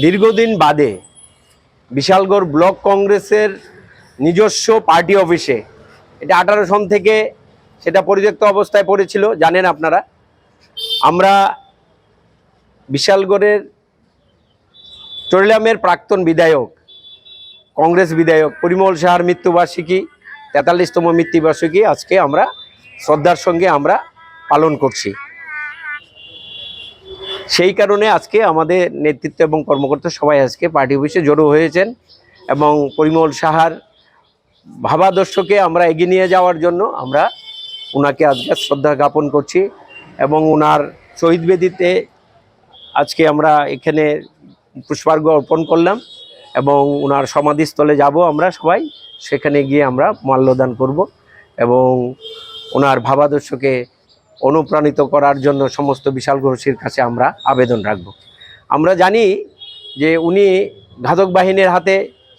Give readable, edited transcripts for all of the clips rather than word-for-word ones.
দীর্ঘদিন বাদে বিশালগড় ব্লক কংগ্রেসের নিজস্ব পার্টি অফিসে, এটা 18 সন থেকে সেটা পরিত্যক্ত অবস্থায় পড়েছিল, জানেন আপনারা। আমরা বিশালগড়ের চরিলামের প্রাক্তন বিধায়ক, কংগ্রেস বিধায়ক পরিমল সাহার মৃত্যুবার্ষিকী, 43তম মৃত্যুবার্ষিকী আজকে আমরা শ্রদ্ধার সঙ্গে আমরা পালন করছি। সেই কারণে আজকে আমাদের নেতৃত্ব এবং কর্মকর্তা সবাই আজকে পার্টি অফিসে জড়ো হয়েছেন এবং পরিমল সাহার ভাবাদর্শকে আমরা এগিয়ে নিয়ে যাওয়ার জন্য আমরা ওনাকে আজকে শ্রদ্ধা জ্ঞাপন করছি এবং ওনার শহীদ বেদিতে আজকে আমরা এখানে পুষ্পার্ঘ্য অর্পণ করলাম এবং ওনার সমাধিস্থলে যাব আমরা সবাই, সেখানে গিয়ে আমরা মাল্যদান করব এবং ওনার ভাবাদর্শকে অনুপ্রাণিত করার জন্য সমস্ত বিশালগড়বাসীর কাছে আমরা আবেদন রাখব। আমরা জানি যে উনি ঘাতক বাহিনীর হাতে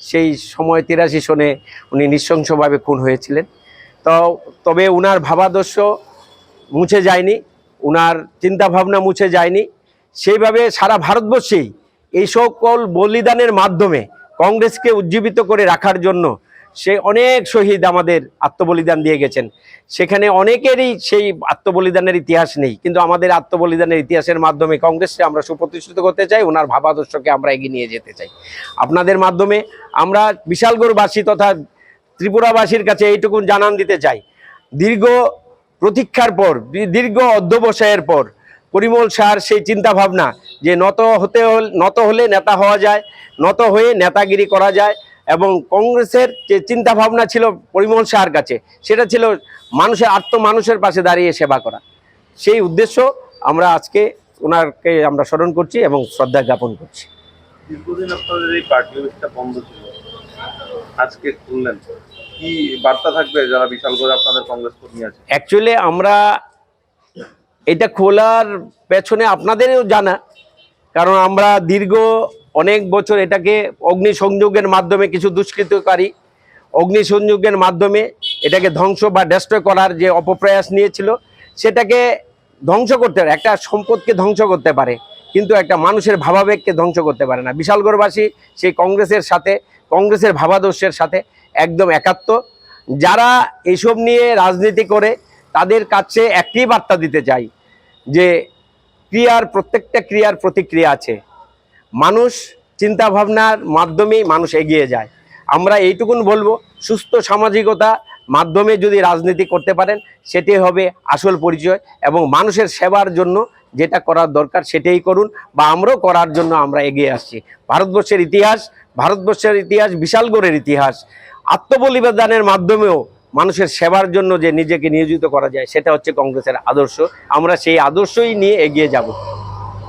সেই সময় 83 সনে উনি নৃশংসভাবে খুন হয়েছিলেন। তবে উনার ভাবাদর্শ মুছে যায়নি, উনার চিন্তাভাবনা মুছে যায়নি। সেইভাবে সারা ভারতবর্ষেই এই সকল বলিদানের মাধ্যমে কংগ্রেসকে উজ্জীবিত করে রাখার জন্য সে অনেক শহীদ আমাদের আত্মবলিদান দিয়ে গেছেন। সেখানে অনেকেরই সেই আত্মবলিদানের ইতিহাস নেই, কিন্তু আমাদের আত্মবলিদানের ইতিহাসের মাধ্যমে কংগ্রেসকে আমরা সুপ্রতিষ্ঠিত করতে চাই, ওনার ভাবাদর্শকে আমরা এগিয়ে নিয়ে যেতে চাই। আপনাদের মাধ্যমে আমরা বিশালগড়বাসী তথা ত্রিপুরাবাসীর কাছে এইটুকু জানান দিতে চাই, দীর্ঘ প্রতীক্ষার পর, দীর্ঘ অধ্যবসায়ের পর পরিমল সাহার সেই চিন্তাভাবনা যে নত হলে নেতা হওয়া যায়, নত হয়ে নেতাগিরি করা যায়, এবং কংগ্রেসের যে চিন্তাভাবনা ছিল পরিমল সাহার কাছে, সেটা ছিল মানুষের পাশে দাঁড়িয়ে সেবা করা। সেই উদ্দেশ্য আমরা আজকে ওনাকে আমরা স্মরণ করছি এবং শ্রদ্ধা জ্ঞাপন করছি। দীর্ঘদিন আপনাদের এই পার্টি অফিসটা বন্ধ ছিল, আজকে খুললেন, কি বার্তা থাকবে যারা বিশালগড়ে আপনাদের কংগ্রেস কর্মী আছে? অ্যাকচুয়ালি আমরা এটা খোলার পেছনে আপনাদেরও জানা, কারণ আমরা দীর্ঘ অনেক বছর এটাকে অগ্নিসংযোগের মাধ্যমে কিছু দুষ্কৃতকারী অগ্নিসংযোগের মাধ্যমে এটাকে ধ্বংস বা ডেস্ট্রয় করার যে অপপ্রয়াস নিয়েছিল, সেটাকে ধ্বংস করতে পারে, একটা সম্পদকে ধ্বংস করতে পারে কিন্তু একটা মানুষের ভাবাবেগকে ধ্বংস করতে পারে না। বিশালগড়বাসী সেই কংগ্রেসের সাথে, কংগ্রেসের ভাবাদর্শের সাথে একদম একাত্ম। যারা এইসব নিয়ে রাজনীতি করে তাদের কাছে একটি বার্তা দিতে চাই যে প্রত্যেকটা ক্রিয়ার প্রতিক্রিয়া আছে, মানুষ চিন্তাভাবনার মাধ্যমেই মানুষ এগিয়ে যায়। আমরা এইটুকুন বলবো, সুস্থ সামাজিকতা মাধ্যমে যদি রাজনীতি করতে পারেন সেটাই হবে আসল পরিচয়, এবং মানুষের সেবার জন্য যেটা করার দরকার সেটাই করুন, বা আমরাও করার জন্য আমরা এগিয়ে আসছি। ভারতবর্ষের ইতিহাস বিশালগড়ের ইতিহাস, আত্মবলিদানের মাধ্যমেও মানুষের সেবার জন্য যে নিজেকে নিয়োজিত করা যায়, সেটা হচ্ছে কংগ্রেসের আদর্শ। আমরা সেই আদর্শই নিয়ে এগিয়ে যাব।